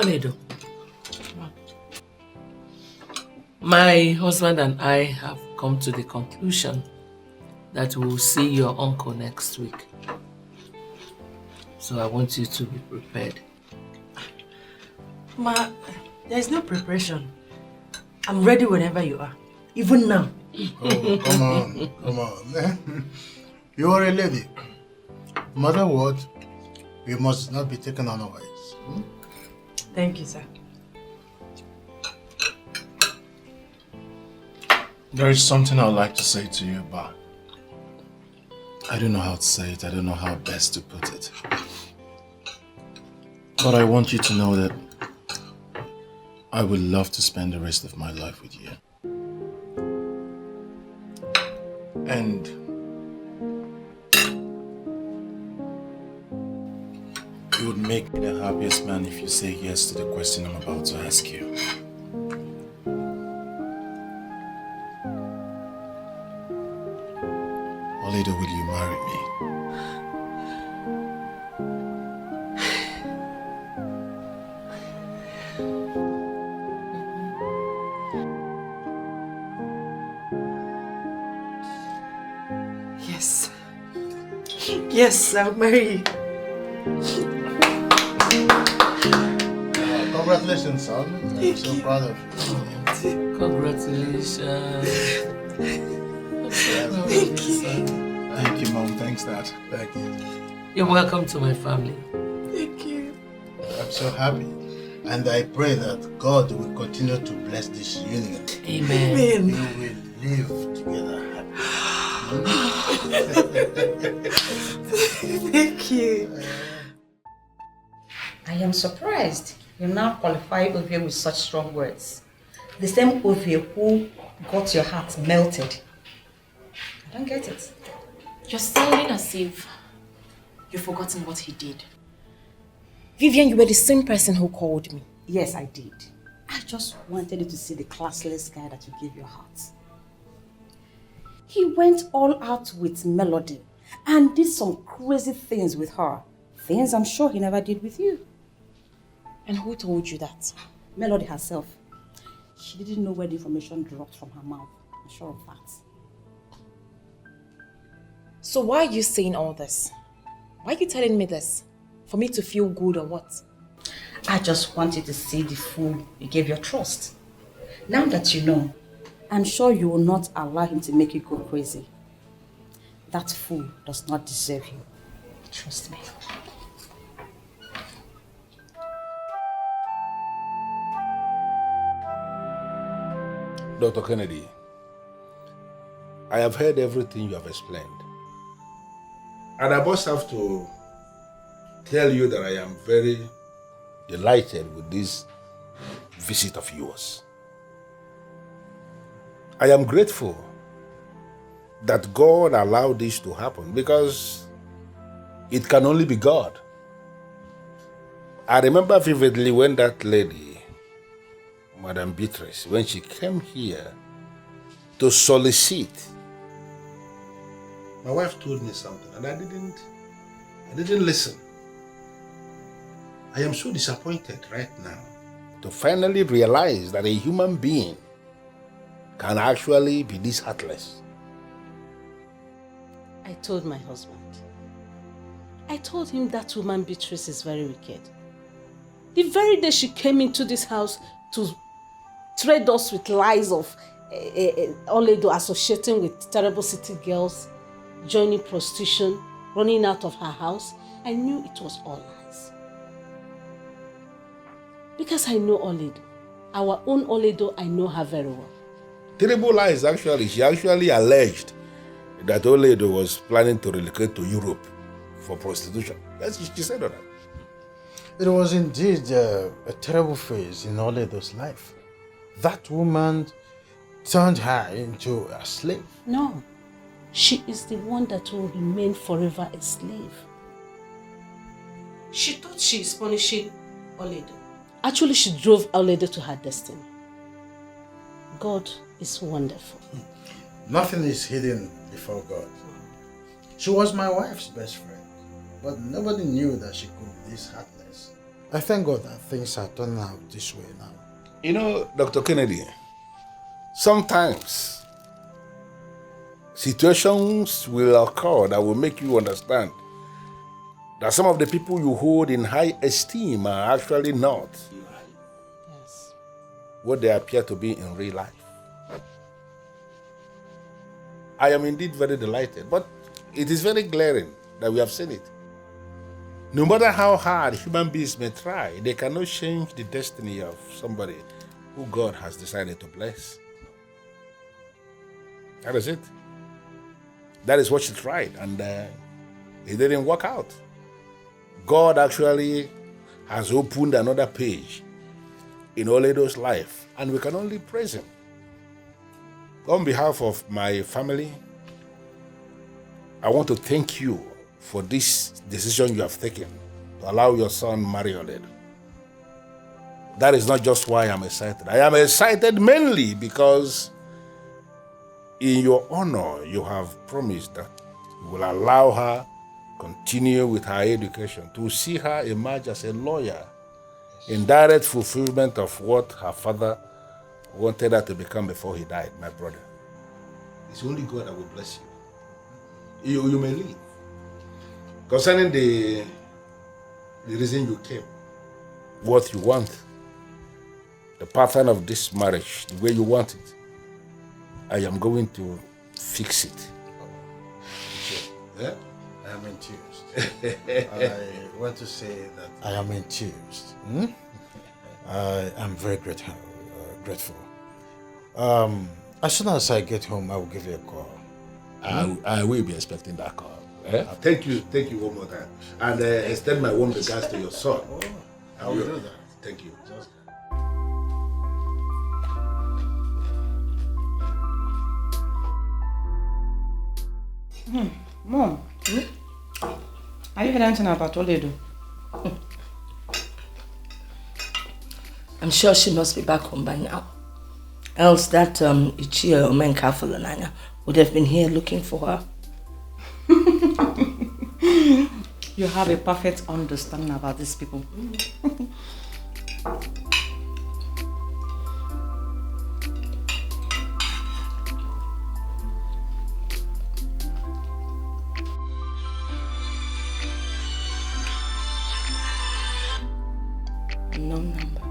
Oledo, my husband and I have come to the conclusion that we will see your uncle next week. So I want you to be prepared. Ma, there is no preparation. I'm ready whenever you are. Even now. Oh, come on. You are a lady. No matter what, we must not be taken unawares. Thank you, sir. There is something I would like to say to you, but I don't know how to say it. I don't know how best to put it. But I want you to know that I would love to spend the rest of my life with you. And you would make me the happiest man if you say yes to the question I'm about to ask you. Oledo, will you marry me? Yes. Yes, I'll marry you. Congratulations, son. I'm so proud of you. Congratulations. Thank you. Thank you, Mom. Thanks, Dad. Thank you. You're welcome to my family. Thank you. I'm so happy. And I pray that God will continue to bless this union. Amen. We will live together happy. Thank you. I am surprised you now qualify Ovie with such strong words. The same Ovie who got your heart melted. I don't get it. You're sounding as if you've forgotten what he did. Vivian, you were the same person who called me. Yes, I did. I just wanted you to see the classless guy that you gave your heart. He went all out with Melody and did some crazy things with her. Things I'm sure he never did with you. And who told you that? Melody herself. She didn't know where the information dropped from her mouth. I'm sure of that. So why are you saying all this? Why are you telling me this? For me to feel good or what? I just wanted to see the fool you gave your trust. Now that you know, I'm sure you will not allow him to make you go crazy. That fool does not deserve you. Trust me. Dr. Kennedy, I have heard everything you have explained. And I must have to tell you that I am very delighted with this visit of yours. I am grateful that God allowed this to happen because it can only be God. I remember vividly when that lady, Madam Beatrice, when she came here to solicit, my wife told me something and I didn't listen. I am so disappointed right now to finally realize that a human being can actually be this heartless. I told my husband. I told him that woman Beatrice is very wicked. The very day she came into this house to trade us with lies of Oledo associating with terrible city girls, joining prostitution, running out of her house, I knew it was all lies. Because I know Oledo. Our own Oledo, I know her very well. Terrible lies, actually. She actually alleged that Oledo was planning to relocate to Europe for prostitution. Yes, she said that. It was indeed a terrible phase in Oledo's life. That woman turned her into a slave. No, she is the one that will remain forever a slave. She thought she is punishing Oledo. Actually, she drove Oledo to her destiny. God is wonderful. Nothing is hidden before God. She was my wife's best friend, but nobody knew that she could be this heartless. I thank God that things are turning out this way now. You know, Dr. Kennedy, sometimes situations will occur that will make you understand that some of the people you hold in high esteem are actually not what they appear to be in real life. I am indeed very delighted, but it is very glaring that we have seen it. No matter how hard human beings may try, they cannot change the destiny of somebody who God has decided to bless. That is it. That is what she tried, and it didn't work out. God actually has opened another page in Oledo's life, and we can only praise him. On behalf of my family, I want to thank you for this decision you have taken to allow your son marry Oledo. That is not just why I'm excited. I am excited mainly because in your honor, you have promised that you will allow her continue with her education, to see her emerge as a lawyer in direct fulfillment of what her father wanted her to become before he died, my brother. It's only God that will bless you. You may leave. Concerning the reason you came, what you want, the pattern of this marriage, the way you want it, I am going to fix it. Yeah? I am enthused. I want to say that I am enthused. I am very grateful. As soon as I get home, I will give you a call. I will be expecting that call. Thank you one more time. And extend my warm regards to your son. I will do that. Thank you. Mom, are you heard anything about Oledo? I'm sure she must be back home by now. Else that Ichie or Menka Fulonanya would have been here looking for her. You have a perfect understanding about these people. Unknown number.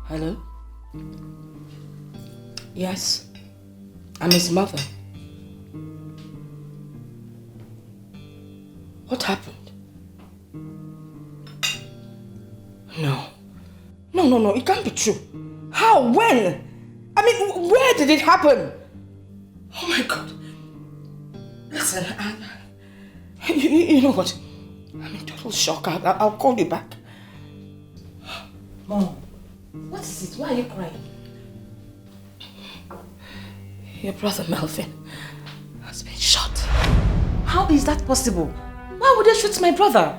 Hello? Yes, I'm his mother. What happened? No, it can't be true. How? When? I mean, where did it happen? Oh my God. Listen, you know what? I'm in total shock. I'll call you back. Mom, What is it? Why are you crying? Your brother Melvin has been shot. how is that possible? Why would they shoot my brother?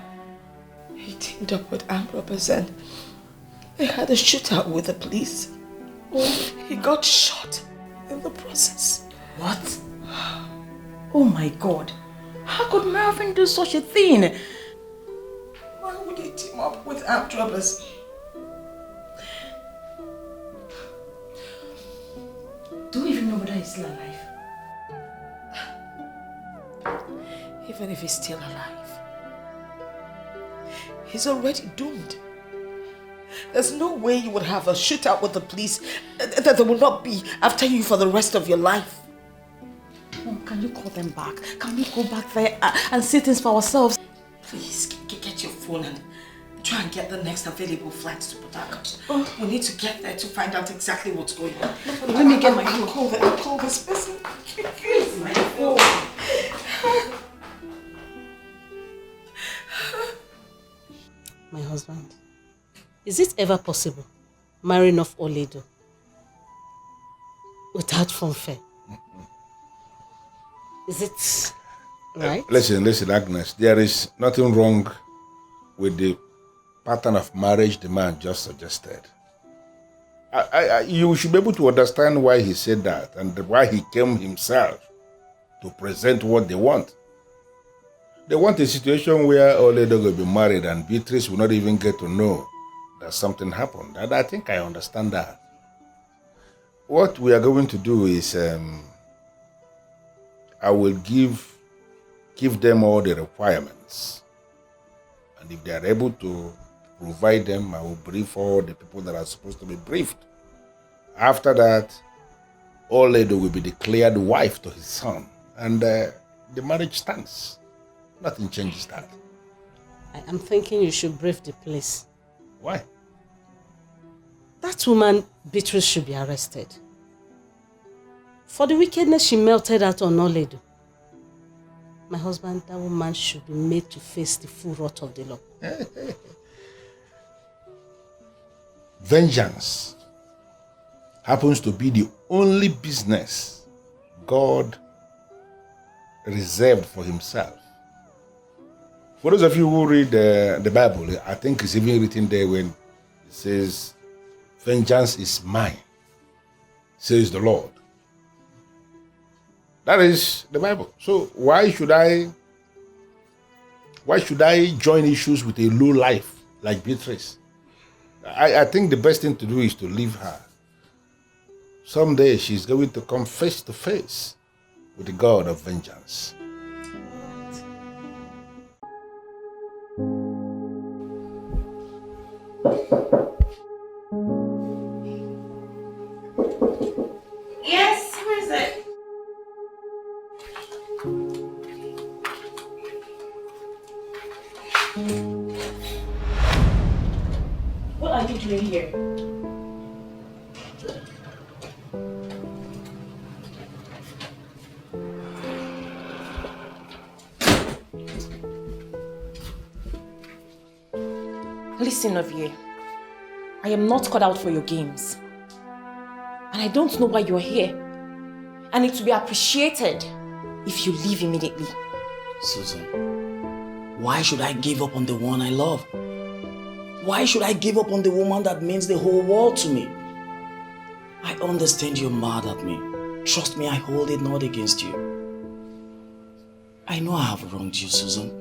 He teamed up with armed robbers and they had a shootout with the police. He got shot in the process. What? Oh my God. How could Melvin do such a thing? Why would he team up with armed robbers? Do you even know whether he's still alive? Even if he's still alive, he's already doomed. There's no way you would have a shootout with the police that they will not be after you for the rest of your life. Mom, can you call them back? Can we go back there and see things for ourselves? Please, get your phone and try and get the next available flights to Port Harcourt. We need to get there to find out exactly what's going on. Let me get my phone. I'll call this person. My phone. My husband, is it ever possible marrying off Oledo without fanfare? Is it right? Listen, Agnes. There is nothing wrong with the pattern of marriage the man just suggested. You should be able to understand why he said that and why he came himself to present what they want. They want a situation where Oledo will be married and Beatrice will not even get to know that something happened. And I think I understand that. What we are going to do is I will give them all the requirements. And if they are able to provide them, I will brief all the people that are supposed to be briefed. After that, Oledo will be declared wife to his son. And the marriage stands. Nothing changes that. I am thinking you should brief the police. Why? That woman, Beatrice, should be arrested. For the wickedness she melted out on Oledo. My husband, that woman should be made to face the full wrath of the law. Vengeance happens to be the only business God reserved for himself. For those of you who read the Bible, I think it's even written there when it says, vengeance is mine, says the Lord. That is the Bible. So why should I join issues with a low life like Beatrice? I think the best thing to do is to leave her. Someday she's going to come face to face with the God of vengeance. Yes, who is it? What are you doing here? Listen, Ovie, I am not cut out for your games. And I don't know why you're here. And it will be appreciated if you leave immediately. Susan, why should I give up on the one I love? Why should I give up on the woman that means the whole world to me? I understand you're mad at me. Trust me, I hold it not against you. I know I have wronged you, Susan.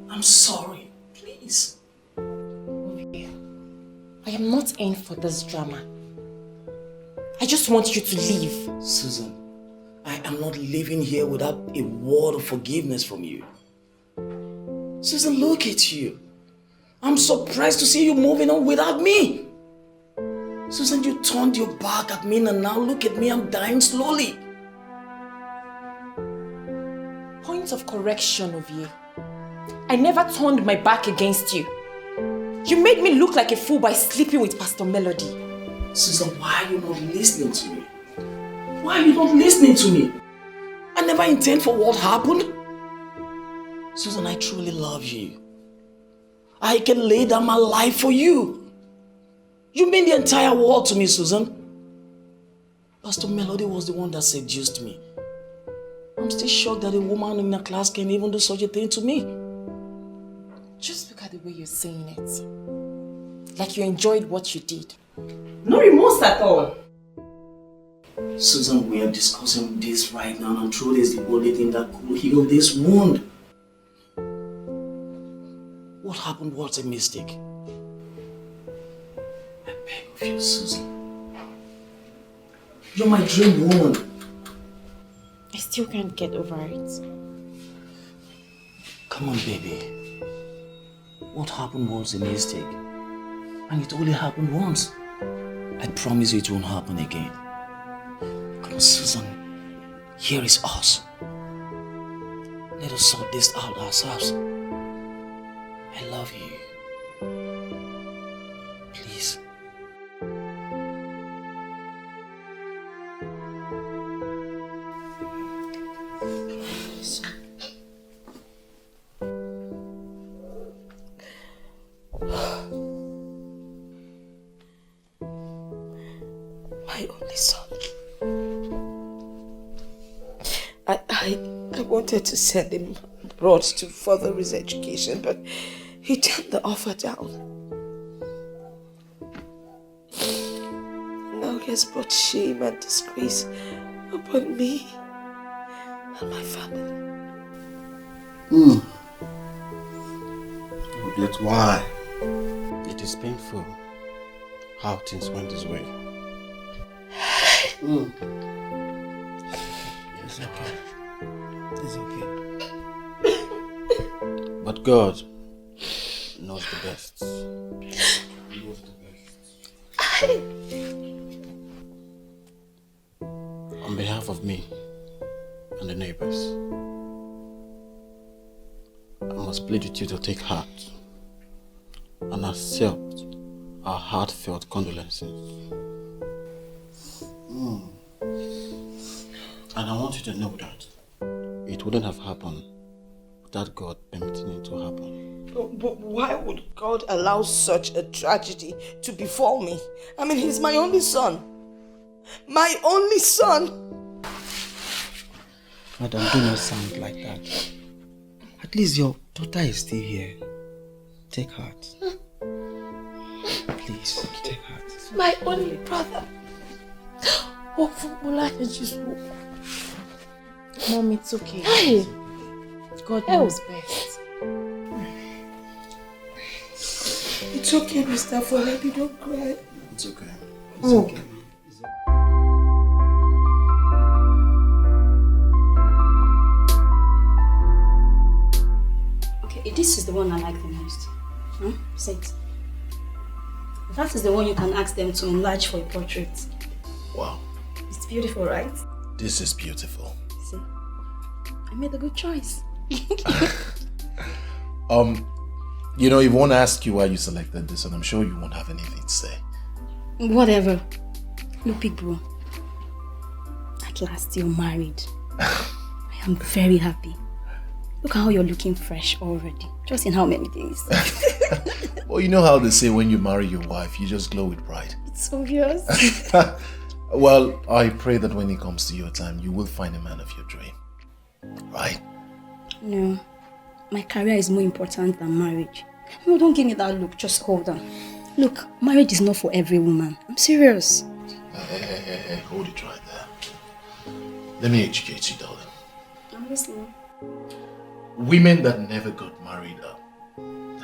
I'm sorry. Please. I am not in for this drama. I just want you to leave. Susan, I am not living here without a word of forgiveness from you. Susan, look at you. I'm surprised to see you moving on without me. Susan, you turned your back at me and now look at me, I'm dying slowly. Point of correction, Ovie. I never turned my back against you. You made me look like a fool by sleeping with Pastor Melody. Susan, why are you not listening to me? Why are you not listening to me? I never intend for what happened. Susan, I truly love you. I can lay down my life for you. You mean the entire world to me, Susan. Pastor Melody was the one that seduced me. I'm still shocked that a woman in a class can even do such a thing to me. Just look at the way you're saying it. Like you enjoyed what you did. No remorse at all. Susan, we are discussing this right now and truth is the only thing that could heal this wound. What happened was a mistake. I beg of you, Susan. You're my dream woman. I still can't get over it. Come on, baby. What happened was a mistake. And it only happened once. I promise you it won't happen again. Come on, Susan. Here is us. Let us sort this out ourselves. I love you. Please. My only son. I wanted to send him abroad to further his education, but he turned the offer down. Now he has brought shame and disgrace upon me and my family. But why? It is painful how things went this way. It's okay. It's okay. But God knows the best. On behalf of me and the neighbors, I must plead with you to take heart and accept our heartfelt condolences. And I want you to know that it wouldn't have happened without God permitting it to happen. But why would God allow such a tragedy to befall me? I mean, he's my only son. My only son! Madam, do not sound like that. At least your daughter is still here. Take heart. Please, take heart. My only brother. Oh, Fubula, just Mom, it's okay. Hey. God knows best. It's okay, Mr. Foledi, don't cry. It's okay. It's okay. Okay, this is the one I like the most. Say it. That is the one you can ask them to enlarge for a portrait. Wow. It's beautiful, right? This is beautiful. See? I made a good choice. You know, if I want to ask you why you selected this, and I'm sure you won't have anything to say. Whatever. Look, big bro. At last you're married. I am very happy. Look how you're looking fresh already. Just in how many days? Well, you know how they say when you marry your wife, you just glow with pride. It's obvious. Well, I pray that when it comes to your time, you will find a man of your dream. Right? No. My career is more important than marriage. No, don't give me that look. Just hold on. Look, marriage is not for every woman. I'm serious. Hey, hold it right there. Let me educate you, darling. I'm listening. Women that never got married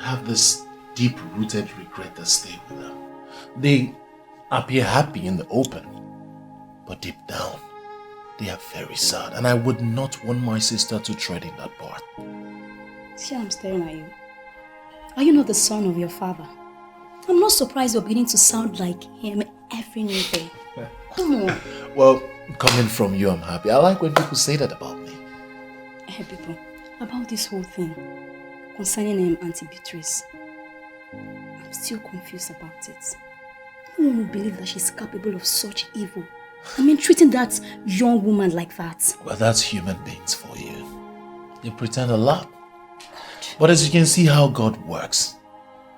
have this deep-rooted regret that stay with them. They appear happy in the open, but deep down, they are very sad. And I would not want my sister to tread in that path. See, I'm staring at you. Are you not the son of your father? I'm not surprised you're beginning to sound like him every new day. Come on. Well, coming from you, I'm happy. I like when people say that about me. Hey, people, about this whole thing concerning Auntie Beatrice, I'm still confused about it. No one will believe that she's capable of such evil. I mean, treating that young woman like that. Well, that's human beings for you. They pretend a lot. But as you can see how God works,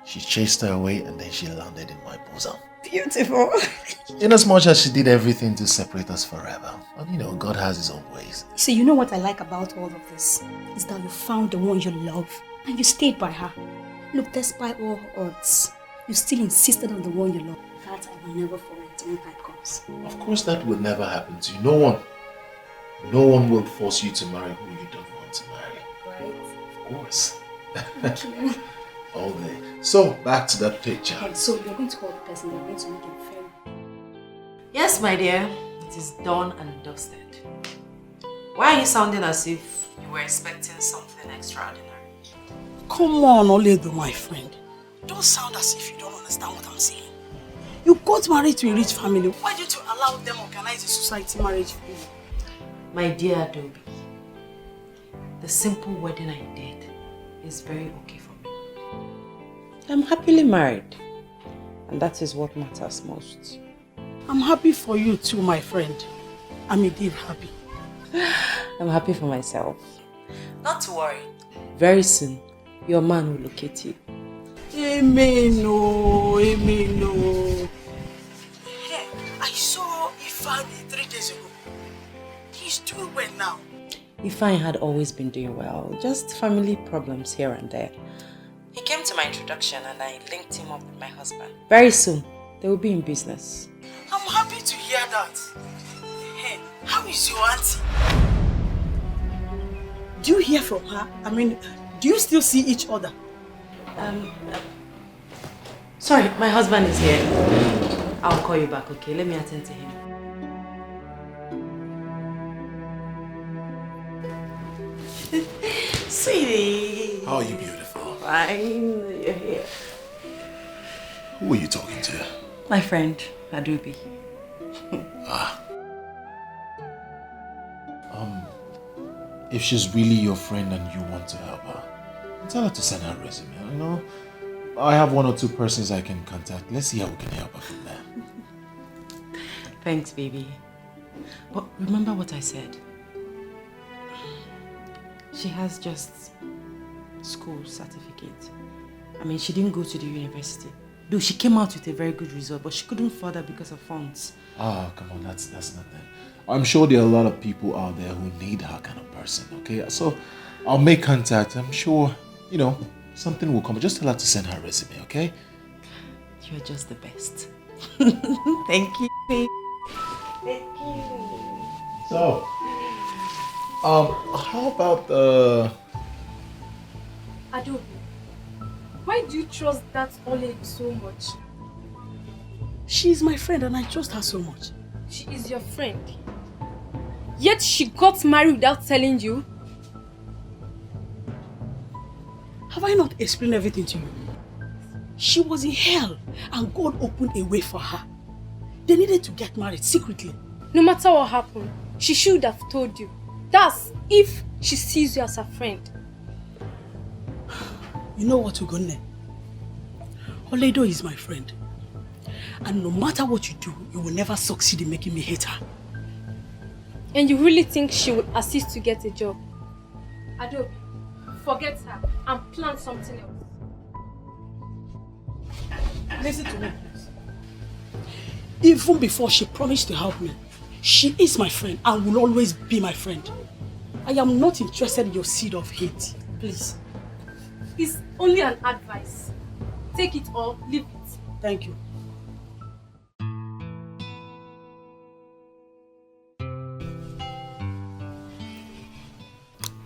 she chased her away and then she landed in my bosom. Beautiful. In as much as she did everything to separate us forever. But you know, God has his own ways. See, you know what I like about all of this? Is that you found the one you love and you stayed by her. Look, despite all odds, you still insisted on the one you love. That I will never forget when time comes. Of course that will never happen to you. No one will force you to marry who you don't want to marry. Right? Of course. Thank you. All day. So, back to that picture. Okay, so you're going to call the person, you're going to make it fair. Yes, my dear. It is done and dusted. Why are you sounding as if you were expecting something extraordinary? Come on, Oledo, my friend. Don't sound as if you don't understand what I'm saying. You got married to a rich family. Why did you allow them organize a society marriage for you? My dear Adobe, the simple wedding I did is very okay for me. I'm happily married, and that is what matters most. I'm happy for you too, my friend. I'm indeed happy. I'm happy for myself. Not to worry. Very soon, your man will locate you. Amen, oh, amen, oh. Hey, I saw Ifeanyi 3 days ago. He's doing well now. Ifeanyi had always been doing well, just family problems here and there. He came to my introduction and I linked him up with my husband. Very soon, they will be in business. I'm happy to hear that. Hey, how is your auntie? Do you hear from her? I mean, do you still see each other? Sorry, my husband is here. I'll call you back, okay? Let me attend to him. Sweetie. How are you, beautiful? Fine, you're here. Who are you talking to? My friend, Adobe. If she's really your friend and you want to help her, tell her to send her resume. You know, I have 1 or 2 persons I can contact. Let's see how we can help her from there. Thanks, baby. But remember what I said. She has just school certificate. I mean, she didn't go to the university. Though she came out with a very good result, but she couldn't further because of funds. Ah, come on, that's nothing. I'm sure there are a lot of people out there who need her kind of person, okay? So I'll make contact. I'm sure, you know, something will come. Just tell her to send her resume, okay? You're just the best. Thank you, babe. Thank you. So, how about Adobe, why do you trust that old lady so much? She's my friend and I trust her so much. She is your friend. Yet she got married without telling you. Have I not explained everything to you? She was in hell and God opened a way for her. They needed to get married secretly. No matter what happened, she should have told you. That's if she sees you as a friend. You know what, Ugonne? Oledo is my friend. And no matter what you do, you will never succeed in making me hate her. And you really think she would assist to get a job? Adobe, forget her and plan something else. Listen to me, please. Even before she promised to help me, she is my friend and will always be my friend. I am not interested in your seed of hate. Please. It's only an advice. Take it or leave it. Thank you.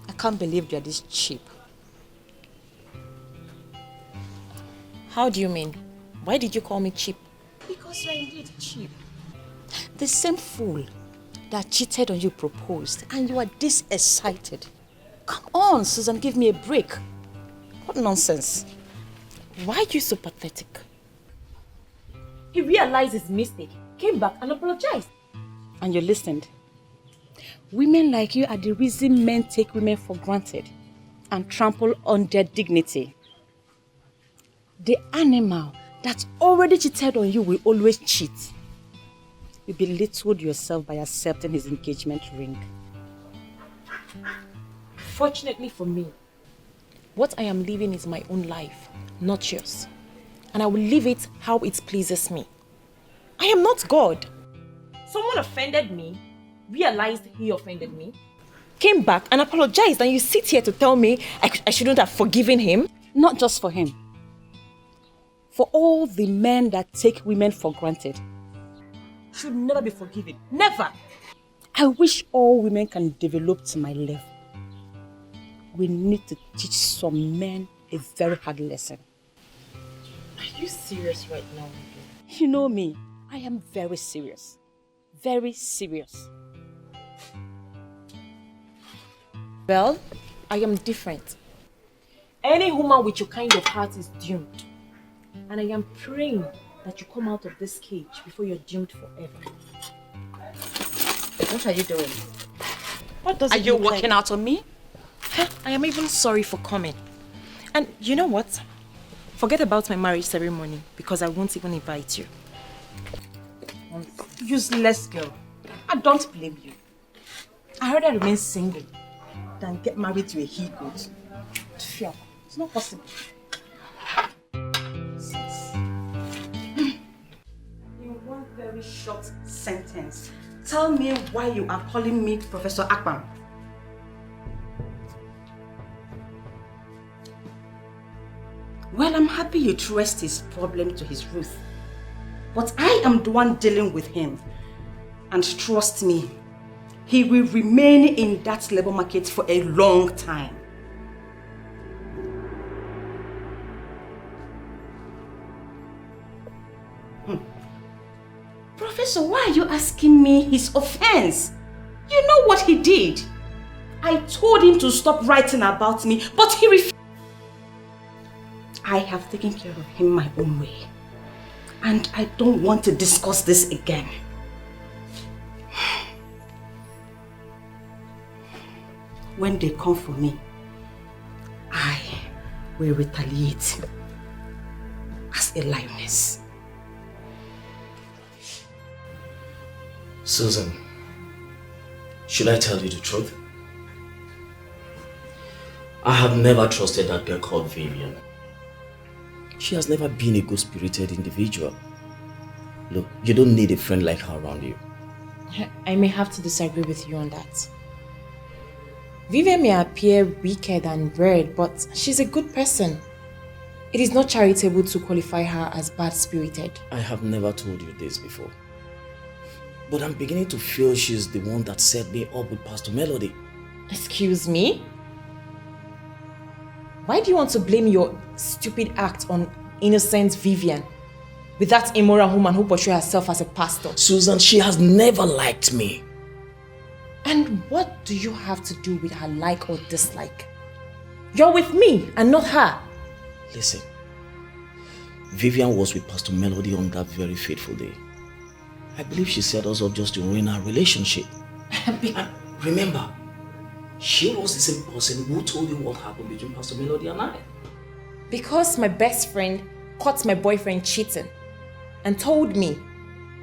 I can't believe you're this cheap. How do you mean? Why did you call me cheap? Because you're indeed cheap. The same fool that cheated on you proposed and you are this excited. Come on, Susan, give me a break. What nonsense. Why are you so pathetic? He realized his mistake, came back and apologized. And you listened. Women like you are the reason men take women for granted and trample on their dignity. The animal that already cheated on you will always cheat. You belittled yourself by accepting his engagement ring. Fortunately for me, what I am living is my own life, not yours. And I will live it how it pleases me. I am not God. Someone offended me, realized he offended me, came back and apologized, and you sit here to tell me I shouldn't have forgiven him? Not just for him. For all the men that take women for granted. Should never be forgiven. Never! I wish all women can develop to my level. We need to teach some men a very hard lesson. Are you serious right now? You know me, I am very serious. Very serious. Well, I am different. Any woman with your kind of heart is doomed. And I am praying that you come out of this cage before you're doomed forever. What are you doing? What does Are it you look working like? out on me? I am even sorry for coming. And you know what? Forget about my marriage ceremony because I won't even invite you. Useless girl. I don't blame you. I rather remain single than get married to a he-goat. It's not possible. In one very short sentence, tell me why you are calling me Professor Akbar. Well, I'm happy you traced his problem to his root. But I am the one dealing with him. And trust me, he will remain in that labor market for a long time. So why are you asking me his offense? You know what he did. I told him to stop writing about me, but he refused. I have taken care of him my own way. And I don't want to discuss this again. When they come for me, I will retaliate as a lioness. Susan, should I tell you the truth? I have never trusted that girl called Vivian. She has never been a good-spirited individual. Look, you don't need a friend like her around you. I may have to disagree with you on that. Vivian may appear wicked and weird, but she's a good person. It is not charitable to qualify her as bad-spirited. I have never told you this before. But I'm beginning to feel she's the one that set me up with Pastor Melody. Excuse me? Why do you want to blame your stupid act on innocent Vivian with that immoral woman who portrays herself as a pastor? Susan, she has never liked me. And what do you have to do with her like or dislike? You're with me and not her. Listen, Vivian was with Pastor Melody on that very fateful day. I believe she set us up just to ruin our relationship. Remember, she was the same person who told you what happened between Pastor Melody and I. Because my best friend caught my boyfriend cheating and told me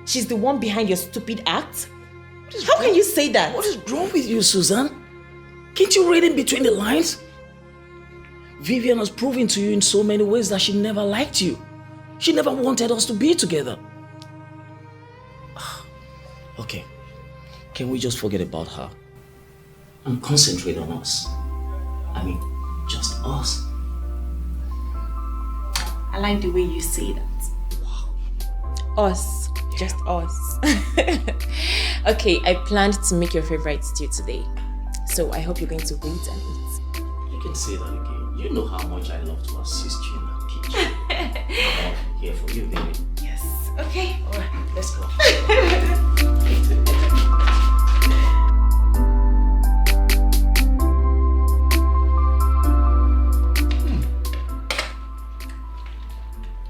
she's the one behind your stupid act? How can you say that? What is wrong with you, Susan? Can't you read in between the lines? Vivian has proven to you in so many ways that she never liked you. She never wanted us to be together. Okay, can we just forget about her and concentrate on us? I mean, just us. I like the way you say that. Us. Just us. Okay, I planned to make your favorite stew today. So I hope you're going to wait and eat. You can say that again. You know how much I love to assist you in that kitchen. I'm here for you, baby. Yes. Okay. All right, let's go.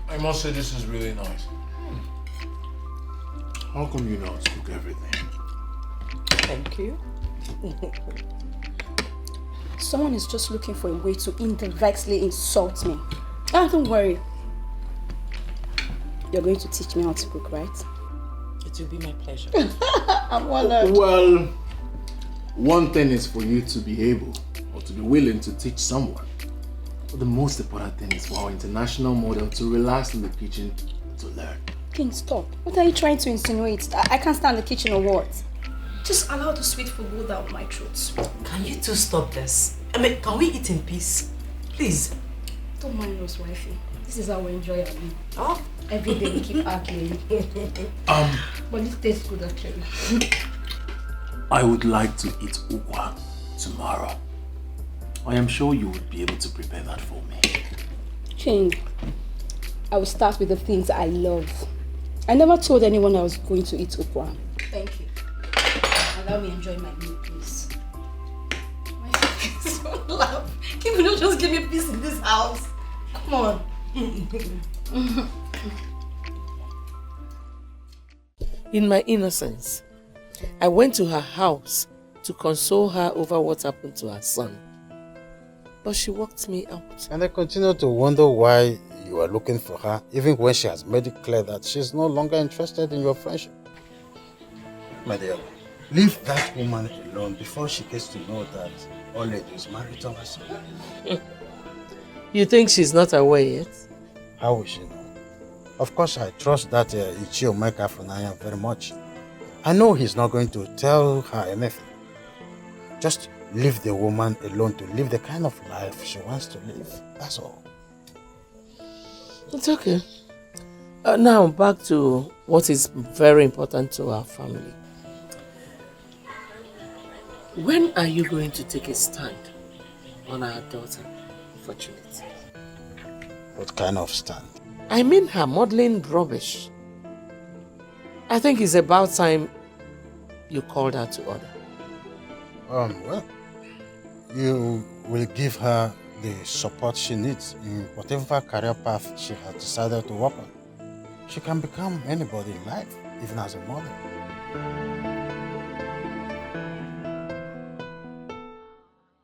I must say this is really nice. How come you know how to cook everything? Thank you. Someone is just looking for a way to indirectly insult me. Ah, don't worry. You're going to teach me how to cook, right? It will be my pleasure. I'm honored. Well, one thing is for you to be able or to be willing to teach someone. But the most important thing is for our international model to relax in the kitchen to learn. King, stop. What are you trying to insinuate? I can't stand the kitchen or what? Just allow the sweet food go down my throat. Can you two stop this? I mean, can we eat in peace? Please. Don't mind us, wifey. This is how we enjoy our meal. Oh, every day we keep arguing. But it tastes good actually. I would like to eat ukwa tomorrow. I am sure you would be able to prepare that for me. King, I will start with the things I love. I never told anyone I was going to eat ukwa. Thank you. Allow me enjoy my meal, please. Please don't laugh. Can you not just give me peace in this house? Come on. In my innocence, I went to her house to console her over what happened to her son. But she walked me out. And I continue to wonder why you are looking for her, even when she has made it clear that she's no longer interested in your friendship. My dear, leave that woman alone before she gets to know that Oleg is married to herself. You think she's not aware yet? How will she know? Of course, I trust that Ichio Meka Funaya very much. I know he's not going to tell her anything. Just leave the woman alone to live the kind of life she wants to live. That's all. It's okay. Now back to what is very important to our family. When are you going to take a stand on our daughter, Fortunate? What kind of stand? I mean her modeling rubbish. I think it's about time you called her to order. Well, you will give her the support she needs in whatever career path she has decided to work on. She can become anybody in life, even as a mother.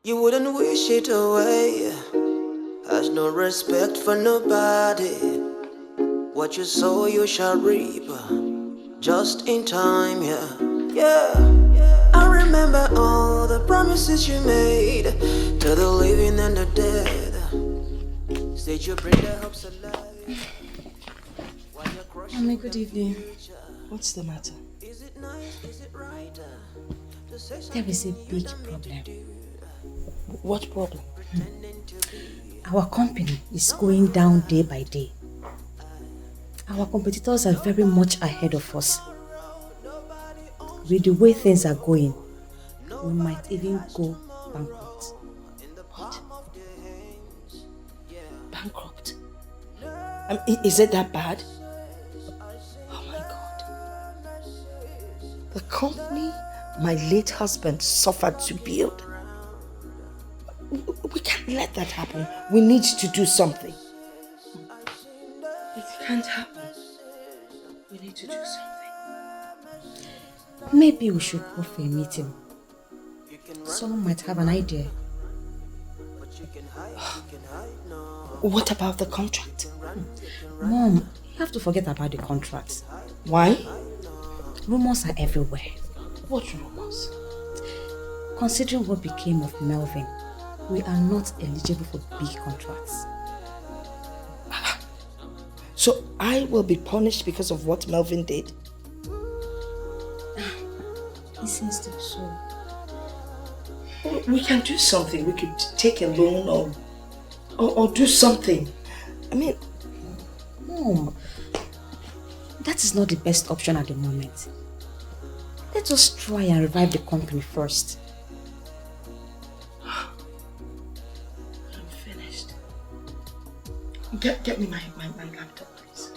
You wouldn't wish it away. Has no respect for nobody. What you sow you shall reap. Just in time, yeah. Yeah. I remember all the promises you made to the living and the dead. Said you bring their hopes alive. Mommy, good evening. What's the matter? There is a big problem. What problem? Our company is going down day by day. Our competitors are very much ahead of us. With the way things are going, we might even go bankrupt. What? Bankrupt? Is it that bad? Oh my God. The company my late husband suffered to build. We can't let that happen. We need to do something. It can't happen. We need to do something. Maybe we should go for a meeting. Someone might have an idea. What about the contract? Mom, you have to forget about the contracts. Why? Rumors are everywhere. What rumors? Considering what became of Melvin, we are not eligible for big contracts. So I will be punished because of what Melvin did? It seems to be so. We can do something. We could take a loan or do something. I mean... Mom, that is not the best option at the moment. Let us try and revive the company first. I'm finished. Get me my laptop, please.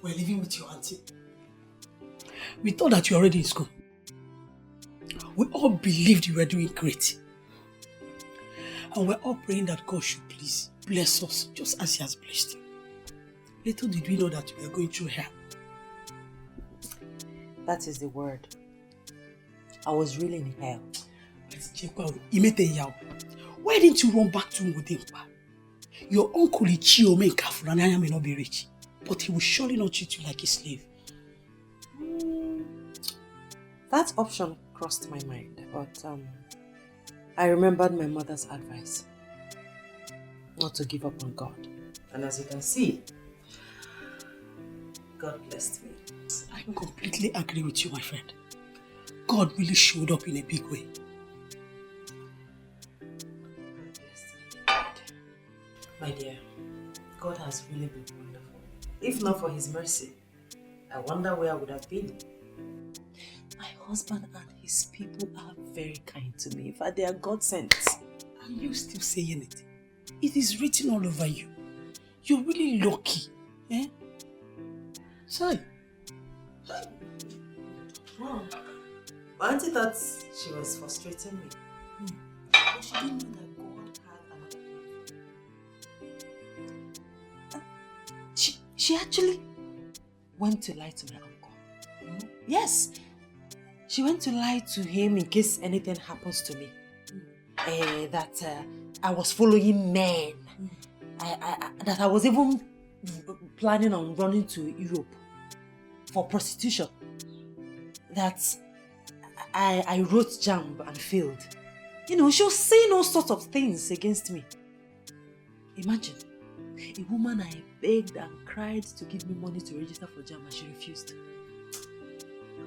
We're living with your auntie. We thought that you were already in school. We all believed you were doing great. And we're all praying that God should please bless us just as He has blessed you. Little did we know that we were going through hell. That is the word. I was really in hell. Why didn't you run back to Ngudimpa? Your uncle Ichio may not be rich, but he will surely not treat you like a slave. That option crossed my mind, but I remembered my mother's advice not to give up on God. And as you can see, God blessed me. I completely agree with you, my friend. God really showed up in a big way. My dear, God has really been wonderful. If not for His mercy, I wonder where I would have been. My husband and his people are very kind to me. In fact, they are God sent. And you still saying it? It is written all over you. You're really lucky. Eh? Sorry. Mom, my auntie thought she was frustrating me. But she didn't know that God had another plan. She actually went to lie to my uncle. Yes. She went to lie to him in case anything happens to me. That I was following men. That I was even planning on running to Europe for prostitution. That I wrote JAMB and failed. You know, she was saying all sorts of things against me. Imagine, a woman I begged and cried to give me money to register for JAMB and she refused.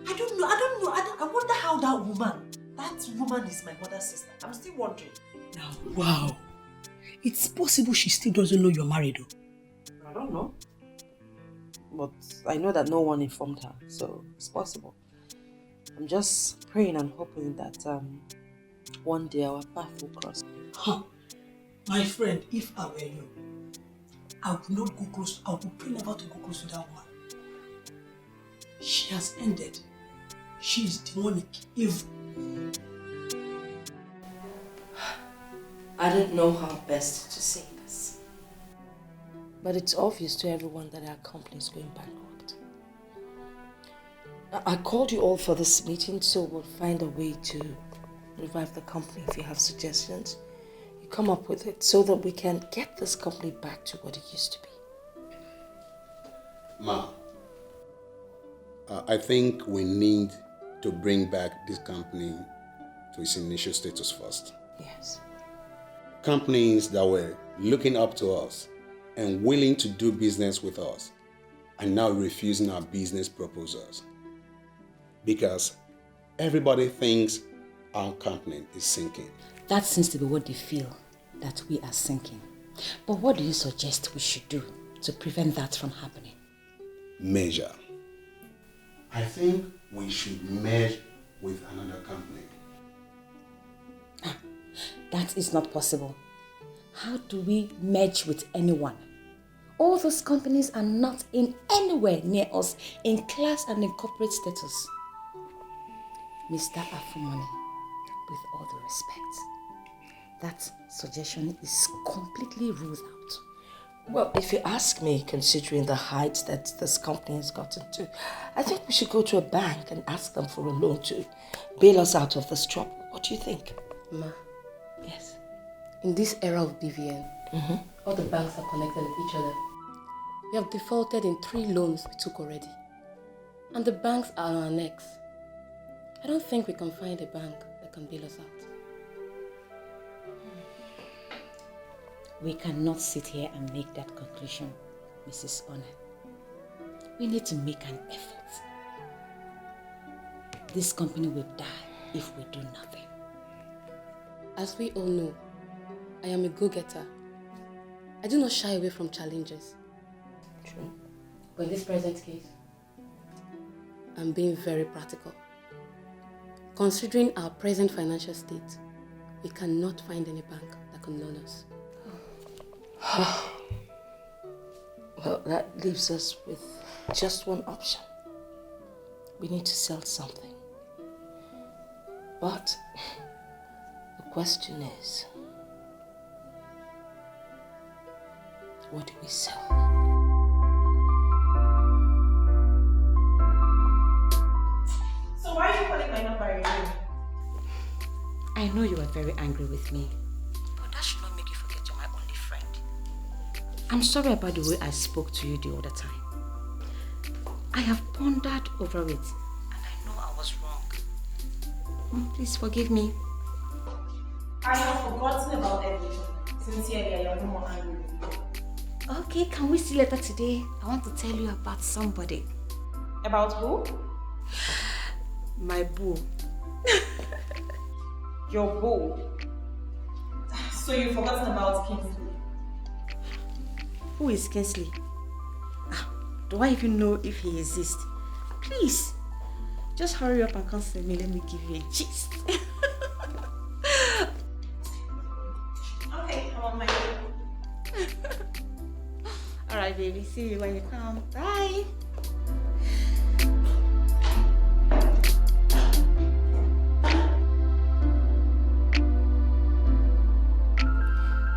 I don't know. I wonder how that woman is my mother's sister. I'm still wondering. Now, wow. It's possible she still doesn't know you're married though. I don't know. But I know that no one informed her, so it's possible. I'm just praying and hoping that one day our path will cross. Huh. My friend, if I were you, I would not go close. I would pray never to go close to that woman. She has ended. She is demonic, evil. I don't know how best to say this. But it's obvious to everyone that our company is going bankrupt. I called you all for this meeting, so we'll find a way to revive the company. If you have suggestions, you come up with it so that we can get this company back to what it used to be. Ma, I think we need to bring back this company to its initial status first. Yes. Companies that were looking up to us and willing to do business with us are now refusing our business proposals because everybody thinks our company is sinking. That seems to be what they feel, that we are sinking. But what do you suggest we should do to prevent that from happening? Measure. I think we should merge with another company. That is not possible. How do we merge with anyone? All those companies are not in anywhere near us in class and in corporate status. Mr. Afumani, with all due respect, that suggestion is completely ruled out. Well, if you ask me, considering the heights that this company has gotten to, I think we should go to a bank and ask them for a loan to bail us out of this trouble. What do you think? Ma. Yes. In this era of BVN, all the banks are connected with each other. We have defaulted in 3 loans we took already. And the banks are our necks. I don't think we can find a bank that can bail us out. We cannot sit here and make that conclusion, Mrs. Honor. We need to make an effort. This company will die if we do nothing. As we all know, I am a go-getter. I do not shy away from challenges. True. But in this present case, I'm being very practical. Considering our present financial state, we cannot find any bank that can loan us. Well, that leaves us with just one option. We need to sell something. But the question is, what do we sell? So why are you calling my number again? I know you are very angry with me, but that should not make you forget you're my only friend. I'm sorry about the way I spoke to you the other time. I have pondered over it, and I know I was wrong. Please forgive me. I have forgotten about everything. Sincerely, I am no more angry with you. Okay, can we see later today? I want to tell you about somebody. About who? My boo. Your boo. So you've forgotten about Kingsley? Who is Kingsley? Do I even know if he exists? Please, just hurry up and come see me. Let me give you a gist. Okay, I'm on my way. Alright, baby. See you when you come. Bye.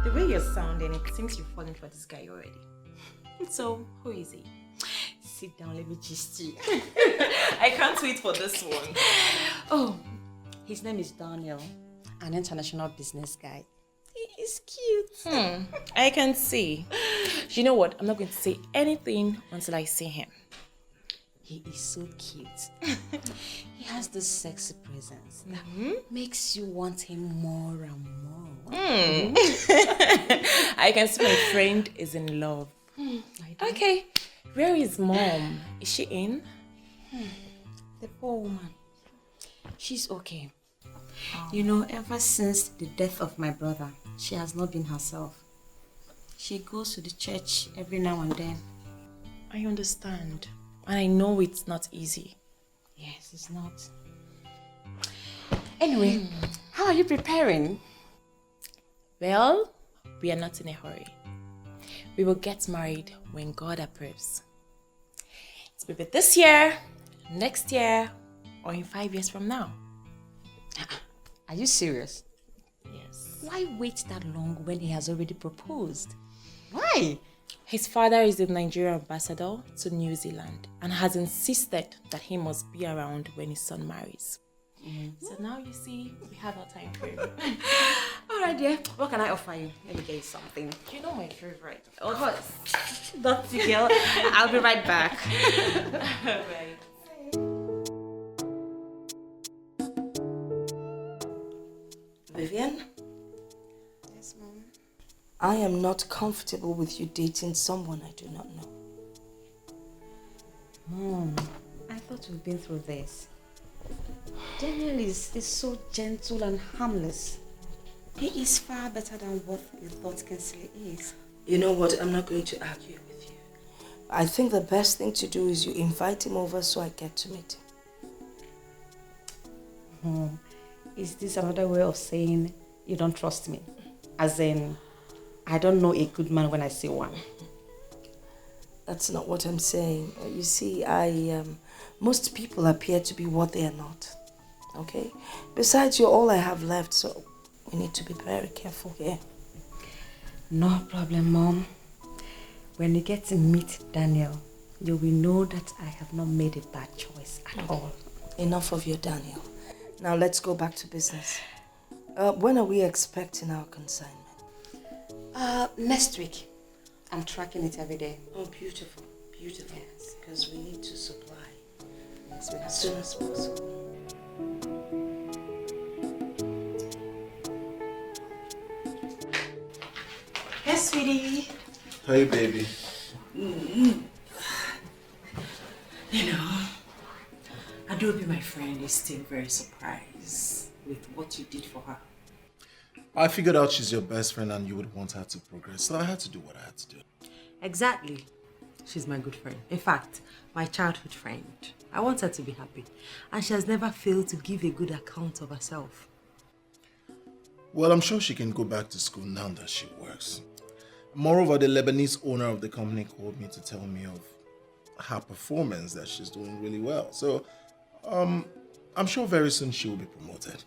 The way you're sounding, it seems you've fallen for this guy already. So, who is he? Sit down, let me gist you. I can't wait for this one. Oh, his name is Daniel, an international business guy. He is cute. I can see. You know what? I'm not going to say anything until I see him. He is so cute. He has this sexy presence that makes you want him more and more. I can see my friend is in love. Okay, where is mom? Is she in? The poor woman. She's okay. You know, ever since the death of my brother, she has not been herself. She goes to the church every now and then. I understand. And I know it's not easy. Yes, it's not. Anyway, how are you preparing? Well, we are not in a hurry. We will get married when God approves. It will be this year, next year, or in 5 years from now. Are you serious? Yes. Why wait that long when he has already proposed? Why? His father is the Nigerian ambassador to New Zealand and has insisted that he must be around when his son marries. So now you see, we have our time frame. Alright, dear. What can I offer you? Let me get you something. You know my favorite. Oh, dirty girl. I'll be right back. Right. Vivian? Yes, Mom. I am not comfortable with you dating someone I do not know. Mom, I thought we've been through this. Daniel is so gentle and harmless. He is far better than what you thought Kinsley is. You know what? I'm not going to argue with you. I think the best thing to do is you invite him over so I get to meet him. Mom, is this another way of saying you don't trust me? As in, I don't know a good man when I see one. That's not what I'm saying. You see, most people appear to be what they are not. Okay? Besides, you're all I have left, so we need to be very careful here. No problem, Mom. When you get to meet Daniel, you will know that I have not made a bad choice at all. Enough of your Daniel. Now let's go back to business. When are we expecting our consignment? Next week. I'm tracking it every day. Oh, beautiful. Beautiful. Yes. Because we need to supply. Yes, we have As soon as possible. Yes, sweetie. Hey, baby. You know, Adobe, my friend, is still very surprised with what you did for her. I figured out she's your best friend and you would want her to progress, so I had to do what I had to do. Exactly. She's my good friend. In fact, my childhood friend. I want her to be happy. And she has never failed to give a good account of herself. Well, I'm sure she can go back to school now that she works. Moreover, the Lebanese owner of the company called me to tell me of her performance, that she's doing really well. So, I'm sure very soon she will be promoted.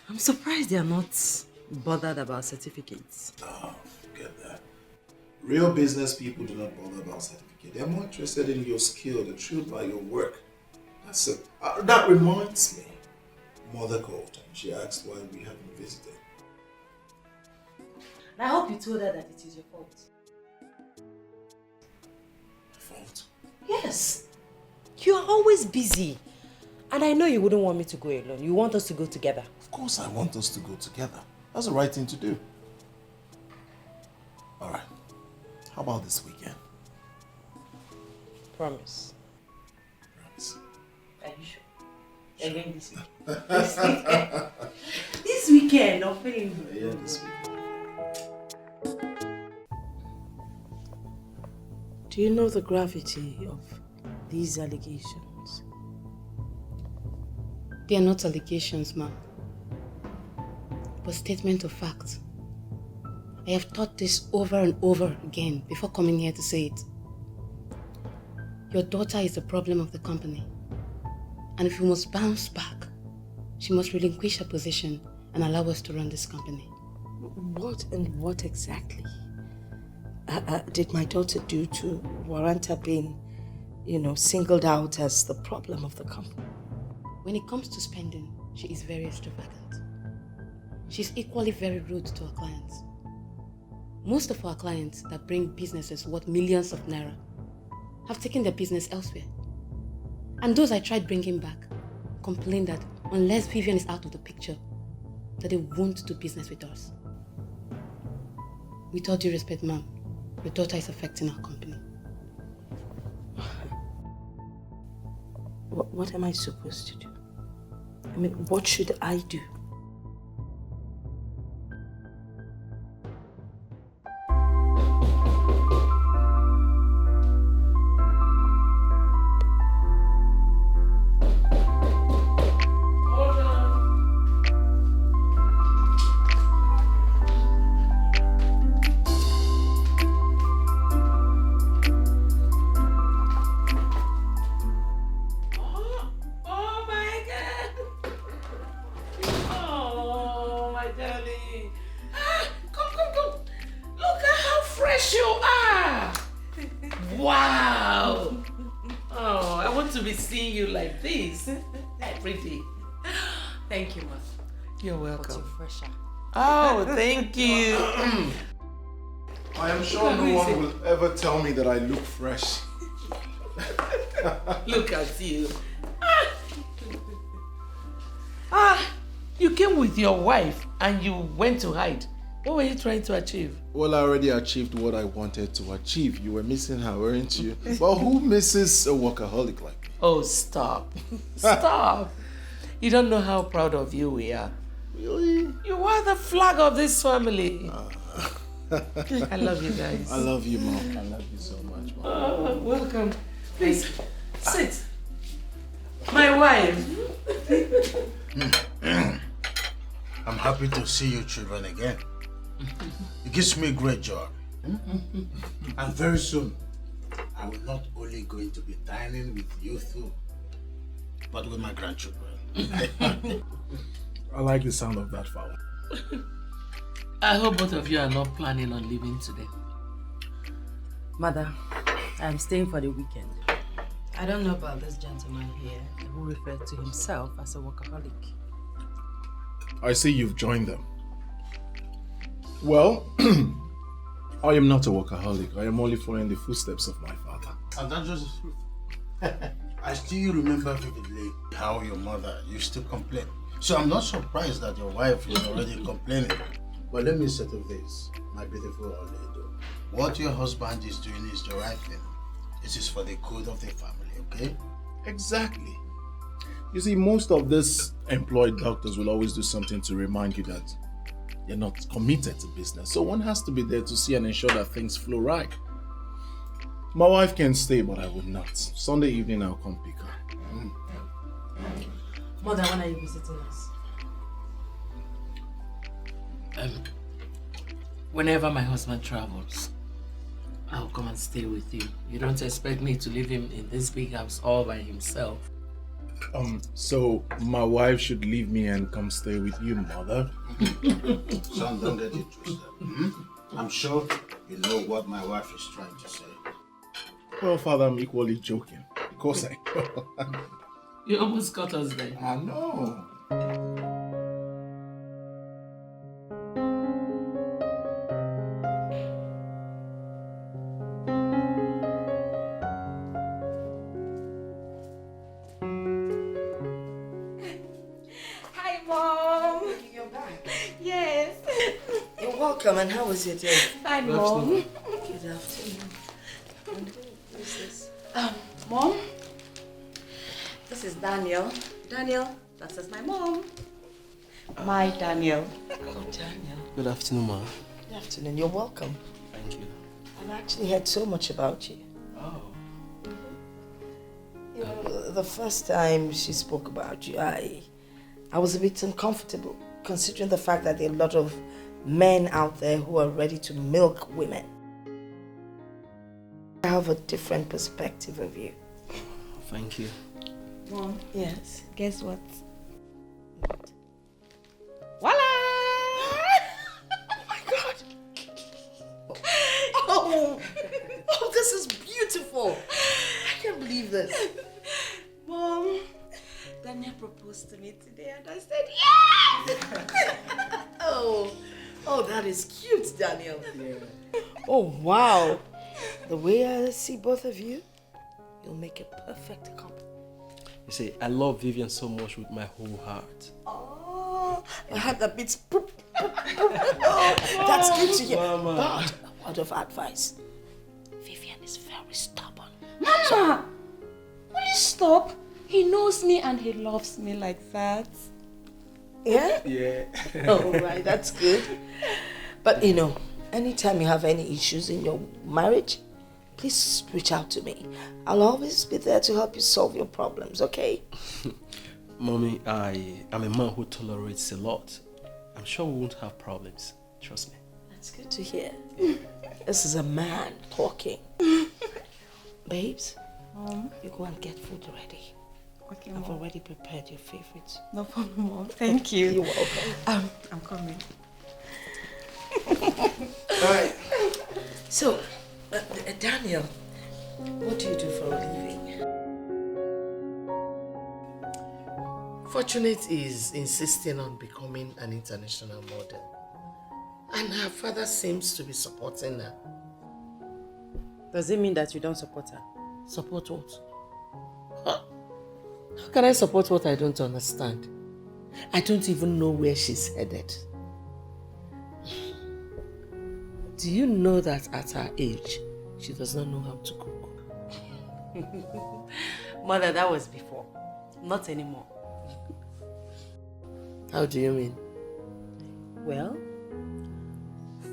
I'm surprised they are not bothered about certificates. Oh, forget that. Real business people do not bother about certificate. They're more interested in your skill, the truth by your work. That's it. That reminds me. Mother called and she asked why we haven't visited. And I hope you told her that it is your fault. My fault? Yes. You are always busy. And I know you wouldn't want me to go alone. You want us to go together. Of course I want us to go together. That's the right thing to do. Alright. How about this weekend? Promise. Promise. Are you sure? Again this weekend. This weekend, I'm feeling Yeah, this weekend. Do you know the gravity of these allegations? They are not allegations, ma'am, but statement of fact. I have thought this over and over again before coming here to say it. Your daughter is the problem of the company. And if we must bounce back, she must relinquish her position and allow us to run this company. What exactly did my daughter do to warrant her being, singled out as the problem of the company? When it comes to spending, she is very extravagant. She's equally very rude to our clients. Most of our clients that bring businesses worth millions of naira have taken their business elsewhere. And those I tried bringing back complain that unless Vivian is out of the picture, that they won't do business with us. With all due respect, ma'am, your daughter is affecting our company. What am I supposed to do? I mean, what should I do? Thank you, Ma. You're welcome. Fresher. Oh, thank you. I am sure no one will ever tell me that I look fresh. Look at you. You came with your wife and you went to hide. What were you trying to achieve? Well, I already achieved what I wanted to achieve. You were missing her, weren't you? But who misses a workaholic like me? Oh, stop. Stop. You don't know how proud of you we are. Really? You are the flag of this family. I love you guys. I love you, Mom. I love you so much, Mom. Welcome. Please, sit. My wife. I'm happy to see you children again. It gives me great joy. And very soon, I will not only going to be dining with you two, but with my grandchildren. I like the sound of that, Father. I hope both of you are not planning on leaving today. Mother, I'm staying for the weekend. I don't know about this gentleman here who referred to himself as a workaholic. I see you've joined them. Well, I am not a workaholic. I am only following the footsteps of my father. And that's just the truth. I still remember vividly how your mother used to complain. So I'm not surprised that your wife is already complaining. But let me settle this, my beautiful old lady. What your husband is doing is the right thing. It is for the good of the family, okay? Exactly. You see, most of these employed doctors will always do something to remind you that they're not committed to business. So one has to be there to see and ensure that things flow right. My wife can stay, but I would not. Sunday evening, I'll come pick her. Mother, when are you visiting us? Whenever my husband travels, I'll come and stay with you. You don't expect me to leave him in this big house all by himself. So my wife should leave me and come stay with you, Mother? Son, don't get it twisted. I'm sure you know what my wife is trying to say. Well, Father, I'm equally joking. Of course I know. You almost got us there. I know. Hi, Mom. You're back. Yes. You're welcome, and how was your day? Hi, Mom. Good afternoon. And who is this? Mom. This is Daniel. Daniel, that is my mom. My Daniel. Oh, Daniel. Good afternoon, Ma. Good afternoon. You're welcome. Thank you. I've actually heard so much about you. Oh. You know, the first time she spoke about you, I was a bit uncomfortable, considering the fact that there are a lot of men out there who are ready to milk women. I have a different perspective of you. Thank you. Mom. Yes. Guess what? Voila! Oh my God! Oh, this is beautiful! I can't believe this. Mom, Daniel proposed to me today and I said yes! Oh, that is cute, Daniel. Yeah. Oh, wow. The way I see both of you, you'll make a perfect couple. You see, I love Vivian so much with my whole heart. Oh, I had that bit. Oh, that's good to hear. Mama. But a word of advice. Vivian is very stubborn. Mama! Will you stop? He knows me and he loves me like that. Yeah? Yeah. Oh, right, that's good. But you know, anytime you have any issues in your marriage, please reach out to me. I'll always be there to help you solve your problems, okay? Mommy, I am a man who tolerates a lot. I'm sure we won't have problems. Trust me. That's good to hear. This is a man talking. Babes, you go and get food ready. Okay, I've Mom. already prepared your favorites. No problem, Mom. Thank you. You're welcome. I'm coming. Alright. So, Daniel, what do you do for a living? Fortunate is insisting on becoming an international model. And her father seems to be supporting her. Does it mean that you don't support her? Support what? Huh? How can I support what I don't understand? I don't even know where she's headed. Do you know that at her age, she does not know how to cook? Mother, that was before. Not anymore. How do you mean? Well,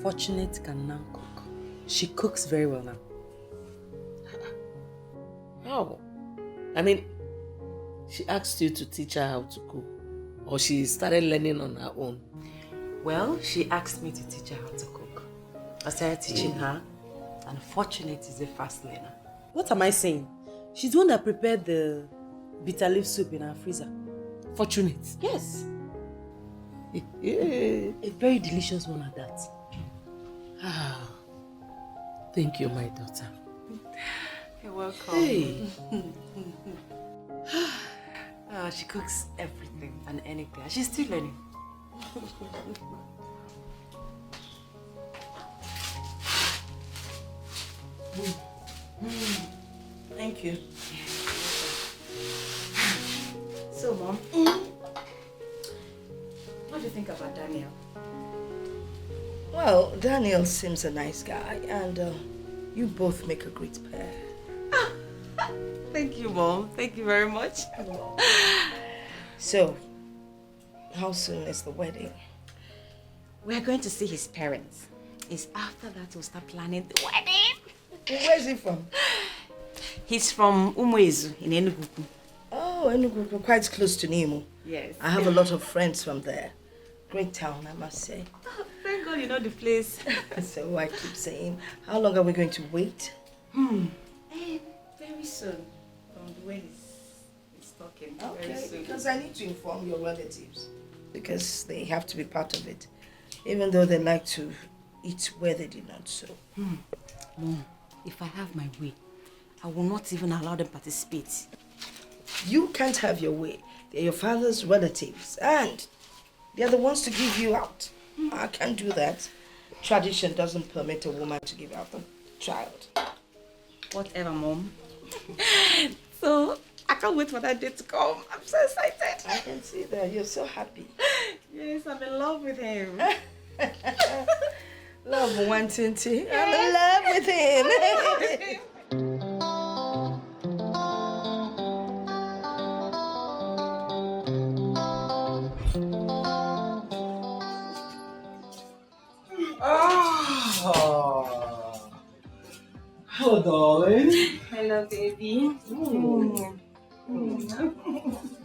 Fortunate can now cook. She cooks very well now. How? I mean, she asked you to teach her how to cook, or she started learning on her own? Well, she asked me to teach her how to cook. I started teaching her, and Fortunate is a fast learner. What am I saying? She's the one that prepared the bitter leaf soup in our freezer. Fortunate? Yes. A very delicious one at that. Ah, thank you, my daughter. You're welcome. Hey. She cooks everything and anything. She's still learning. Thank you. So, Mom, what do you think about Daniel? Well, Daniel seems a nice guy, and you both make a great pair. Thank you, Mom. Thank you very much. So, how soon is the wedding? We are going to see his parents. It's after that we'll start planning the wedding. Where is he from? He's from Umuezu in Enugu. Oh, Enugu, quite close to Nimo. Yes. I have a lot of friends from there. Great town, I must say. Thank God you know the place. So I keep saying, how long are we going to wait? Very soon. The way he's talking. Very Okay, soon. because I need to inform your relatives. Because they have to be part of it. Even though they like to eat where they did not sow. Mom, if I have my way, I will not even allow them participate. You can't have your way. They're your father's relatives. And they're the ones to give you out. I can't do that. Tradition doesn't permit a woman to give out a child. Whatever, Mom. So, I can't wait for that day to come. I'm so excited. I can see that. You're so happy. Yes, I'm in love with him. Love wanting to. I'm in love with him. Hello, darling. Hello, baby.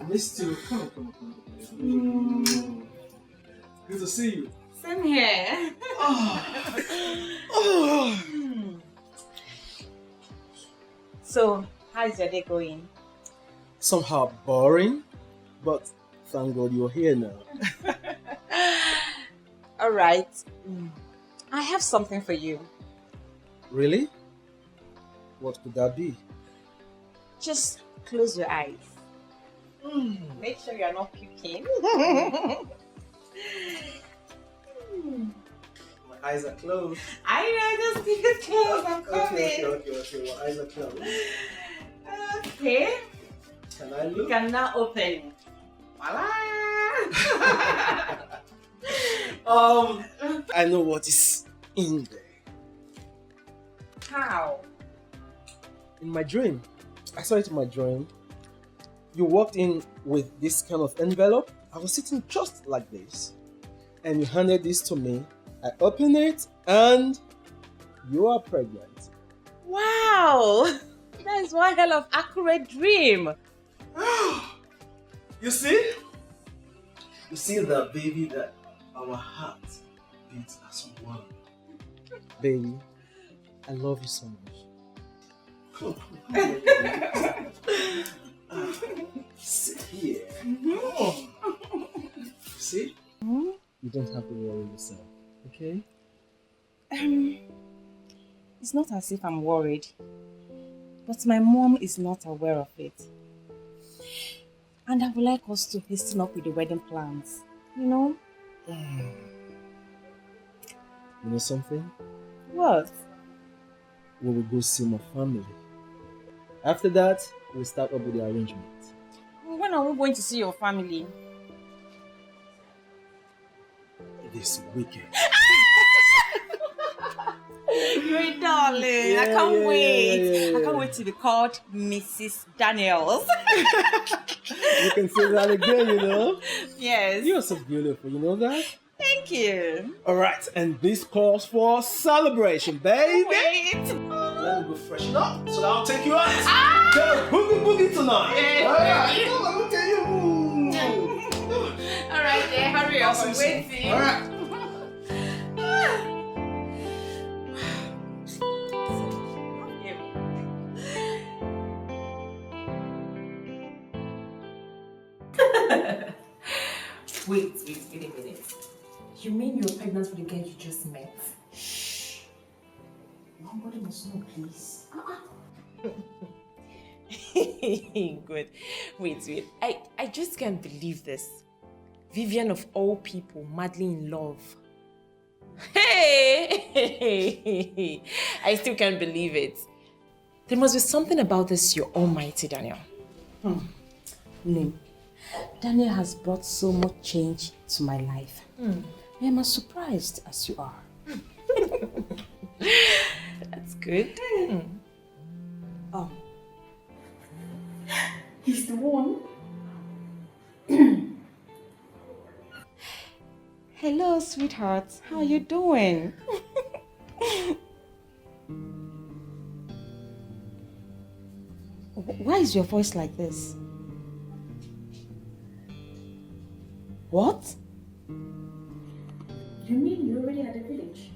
Missed you. Good to see you. Same here. So, how's your day going? Somehow boring, but thank God you're here now. All right. I have something for you. Really? What could that be? Just close your eyes. Make sure you're not puking. My eyes are closed. I know, just keep it closed. I'm coming. Okay. My eyes are closed. Okay. Can I You look? can now open. Voila! I know what is in there. How? In my dream. I saw it in my dream. you walked in with this kind of envelope. I was sitting just like this, and you handed this to me. I opened it, and you are pregnant. Wow! That is one hell of accurate dream. You see? You see that, baby, that our hearts beat as one. Baby, I love you so much. Sit here. Oh. See? You don't have to worry yourself, okay? It's not as if I'm worried, but my mom is not aware of it. And I would like us to hasten up with the wedding plans, you know? You know something? What? We will go see my family. After that, we'll start up with the arrangement. When are we going to see your family? This weekend. Great darling, I can't wait. I can't wait to be called Mrs. Daniels. You can say that again, you know? Yes. You're so beautiful, you know that? Thank you. Alright, and this calls for celebration, baby. Wait. Let me go freshen up so that I'll take you out. Get a boogie boogie tonight. Alright, let me tell you. Alright, then hurry up. I'm waiting. Alright. Wait a minute. You mean you're pregnant with the girl you just met? Shh. Nobody must know, please. Good. Wait. I just can't believe this. Vivian of all people, madly in love. Hey! I still can't believe it. There must be something about this you're almighty, Daniel. Nim, Daniel has brought so much change to my life. I am as surprised as you are. That's good. He's the one. Hello, sweetheart. How are you doing? Why is your voice like this? What? You mean you're already at the village?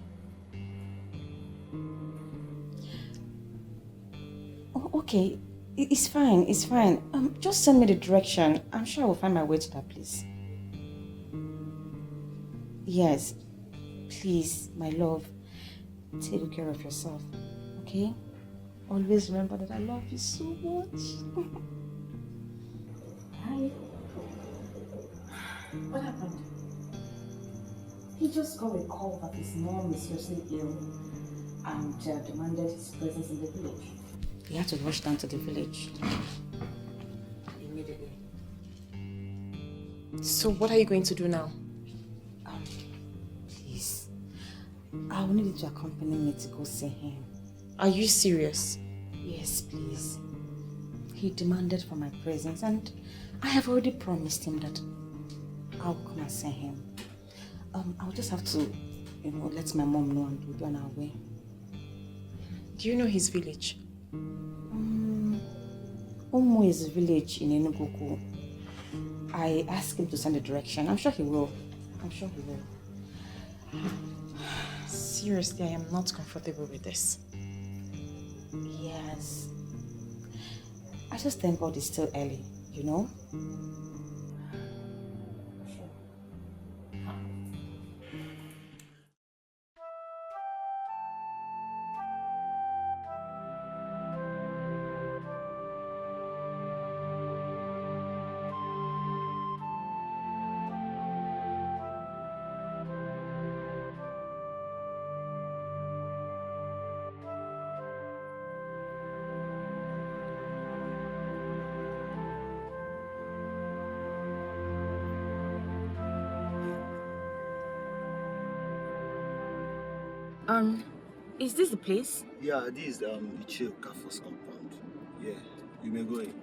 Oh, okay. It's fine, it's fine. Just send me the direction. I'm sure I will find my way to that place. Yes. Please, my love, take good care of yourself, okay? Always remember that I love you so much. Hi. What happened? He just got a call that his mom is seriously ill and demanded his presence in the village. He had to rush down to the village immediately. So what are you going to do now? Please, I will need you to accompany me to go see him. Are you serious? Yes, please. He demanded for my presence and I have already promised him that I'll come and see him. I'll just have to, let my mom know and we'll be on our way. Do you know his village? Umu is a village in Enugu. I asked him to send a direction. I'm sure he will. Seriously, I am not comfortable with this. Yes. I just thank God it's still early, you know? Is this the place? Yeah, this is the Ichio Cafo's compound. Yeah, you may go in.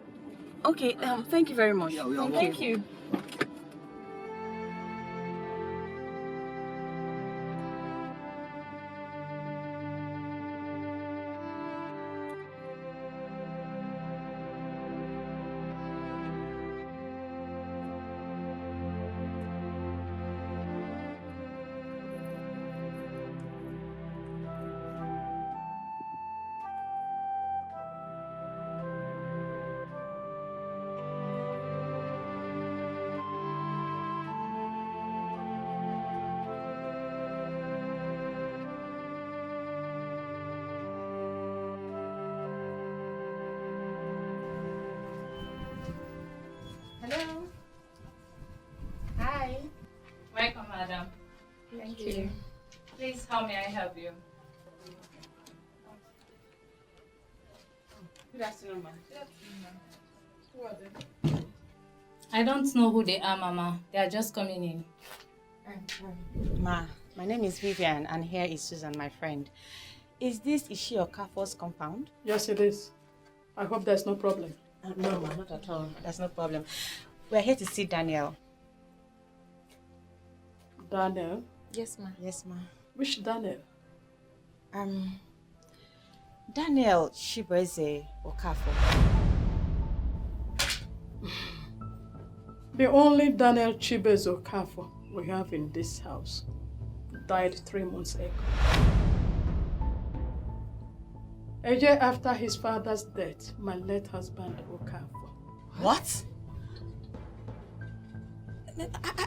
Okay, thank you very much. Thank you. Hello. Hi. Welcome, madam. Thank you. Please, how may I help you? Good afternoon, ma'am. Who are they? I don't know who they are, Mama. They are just coming in. Ma, my name is Vivian and here is Susan, my friend. Is this Ishi Okafor's compound? Yes, it is. I hope there's no problem. No, ma, not at all. There's no problem. We're here to see Daniel. Daniel? Yes, ma. Yes, ma. Which Daniel? Daniel Shibeze Okafor. The only Daniel Chibezo Okafor we have in this house died 3 months ago. A year after his father's death, my late husband Okafor. What?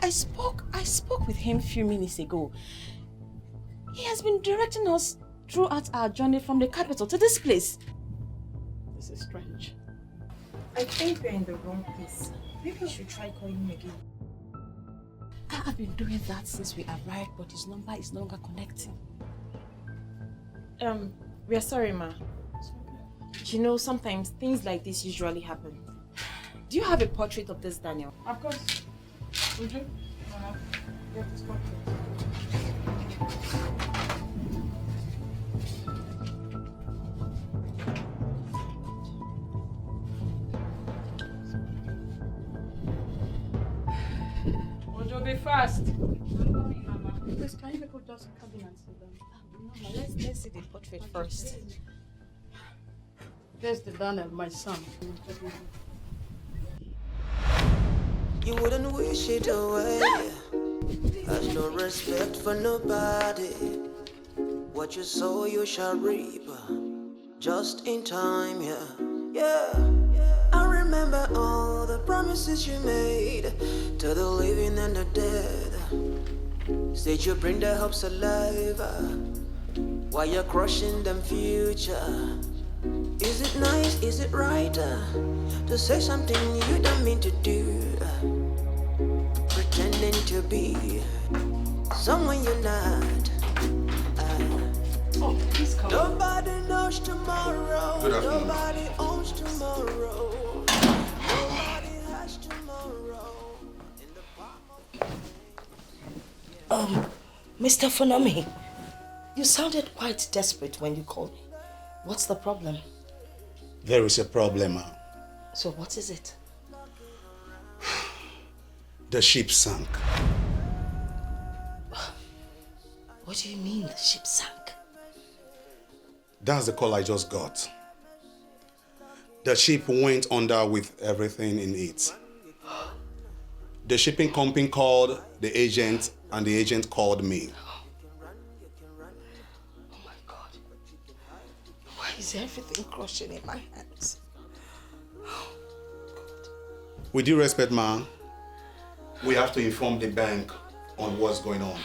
I spoke with him a few minutes ago. He has been directing us throughout our journey from the capital to this place. This is strange. I think we're in the wrong place. Maybe we should try calling him again. I have been doing that since we arrived, but his number is no longer connecting. We are sorry, ma. You know, sometimes things like this usually happen. Do you have a portrait of this Daniel? Of course. Would you? Get this portrait. Be fast. Please, can you people just come in and sit down? No, let's see the portrait first. There's the Daniel, my son. You wouldn't wish it away. Has no respect for nobody. What you sow, you shall reap. Just in time, yeah. I remember all the promises you made to the living and the dead. Said you bring their hopes alive while you're crushing them future. Is it nice, is it right to say something you don't mean to do? Pretending to be someone you're not. Oh, please come. Nobody knows tomorrow. Good afternoon. Nobody owns tomorrow. Nobody has tomorrow. Mr. Funami, you sounded quite desperate when you called me. What's the problem? There is a problem. So what is it? The ship sank. What do you mean the ship sank? That's the call I just got. The ship went under with everything in it. The shipping company called the agent and the agent called me. Oh my God. Why is everything crushing in my hands? With due respect, ma'am, we have to inform the bank on what's going on.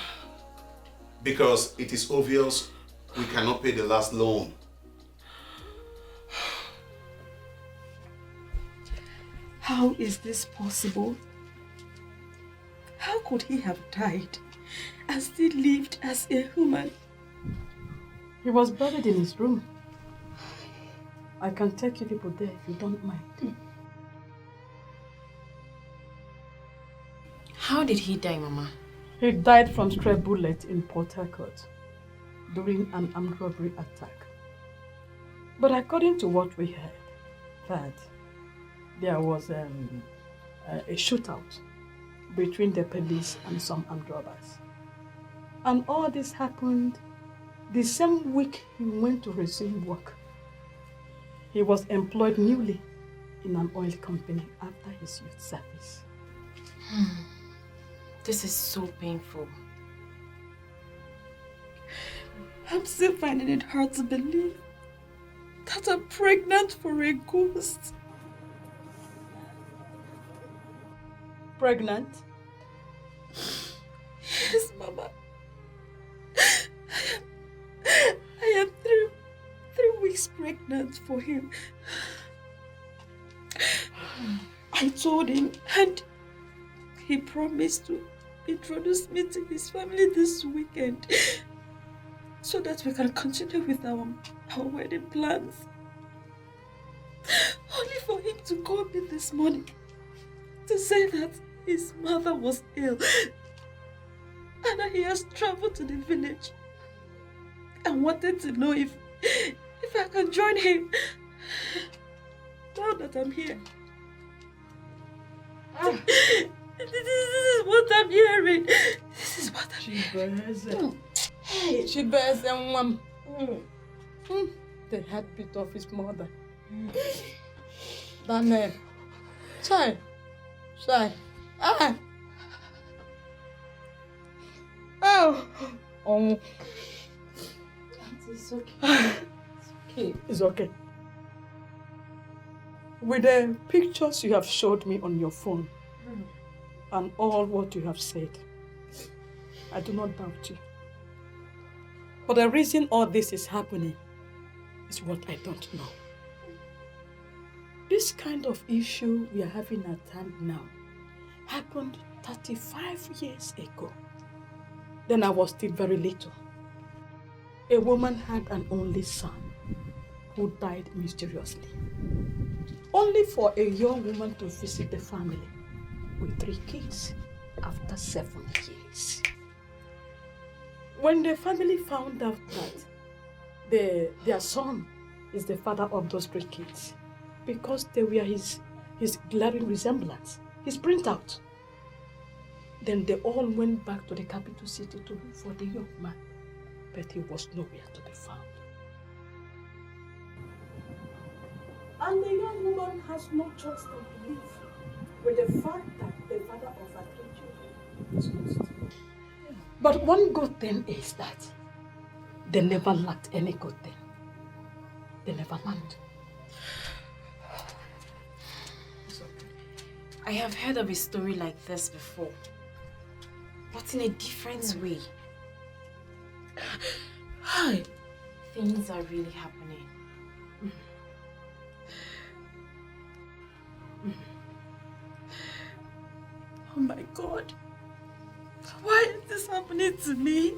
Because it is obvious we cannot pay the last loan. How is this possible? How could he have died and still lived as a human? He was buried in his room. I can take you people there if you don't mind. How did he die, Mama? He died from stray bullet in Port Harcourt during an armed robbery attack. But according to what we heard, that there was a shootout between the police and some armed robbers. And all this happened the same week he went to resume work. He was employed newly in an oil company after his youth service. This is so painful. I'm still finding it hard to believe that I'm pregnant for a ghost. Pregnant? Yes, Mama. I am three weeks pregnant for him. I told him and he promised to introduce me to his family this weekend so that we can continue with our wedding plans. Only for him to call me this morning to say that his mother was ill and that he has traveled to the village and wanted to know if I can join him. Now that I'm here. This is what I'm hearing. This is what I'm hearing. Hey, she bears and one. The heartbeat of his mother. That name. Shy. Oh. It's okay. It's okay. With the pictures you have showed me on your phone and all what you have said, I do not doubt you. But the reason all this is happening is what I don't know. This kind of issue we are having at hand now happened 35 years ago. Then I was still very little. A woman had an only son who died mysteriously. Only for a young woman to visit the family with 3 kids after 7 years. When the family found out that their son is the father of those 3 kids, because they were his glaring resemblance, his printout, then they all went back to the capital city to look for the young man, but he was nowhere to be found. And the young woman has no choice but to live with the fact that the father of her 3 children is lost. But one good thing is that they never lacked any good thing. They never lacked. I have heard of a story like this before, but in a different way. Hi. Things are really happening. Oh my God. Why is this happening to me?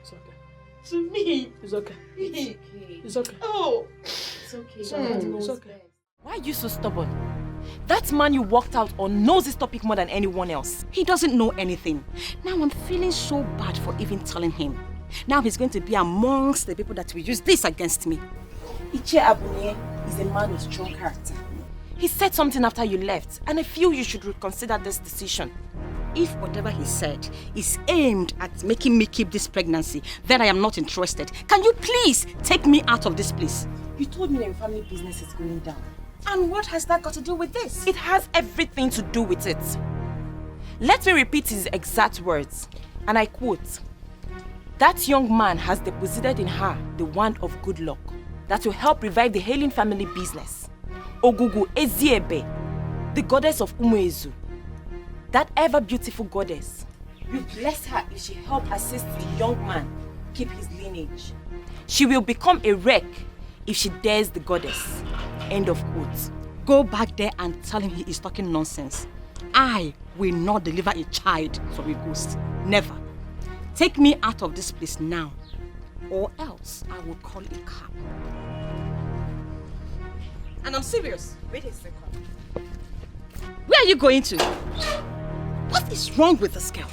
It's okay. To me? It's okay. It's okay. It's okay. Oh. It's okay. It's okay. Why are you so stubborn? That man you walked out on knows this topic more than anyone else. He doesn't know anything. Now I'm feeling so bad for even telling him. Now he's going to be amongst the people that will use this against me. Ichie Abunye is a man with strong character. He said something after you left, and I feel you should reconsider this decision. If whatever he said is aimed at making me keep this pregnancy, then I am not interested. Can you please take me out of this place? You told me that your family business is going down. And what has that got to do with this? It has everything to do with it. Let me repeat his exact words, and I quote, "That young man has deposited in her the wand of good luck that will help revive the Hailing family business. Ogugu Eziebe, the goddess of Umuezu, that ever beautiful goddess, will bless her if she help assist the young man keep his lineage. She will become a wreck if she dares the goddess." End of quote. Go back there and tell him he is talking nonsense. I will not deliver a child from a ghost. Never. Take me out of this place now, or else I will call a cab. And I'm serious. Wait a second. Where are you going to? What is wrong with this girl?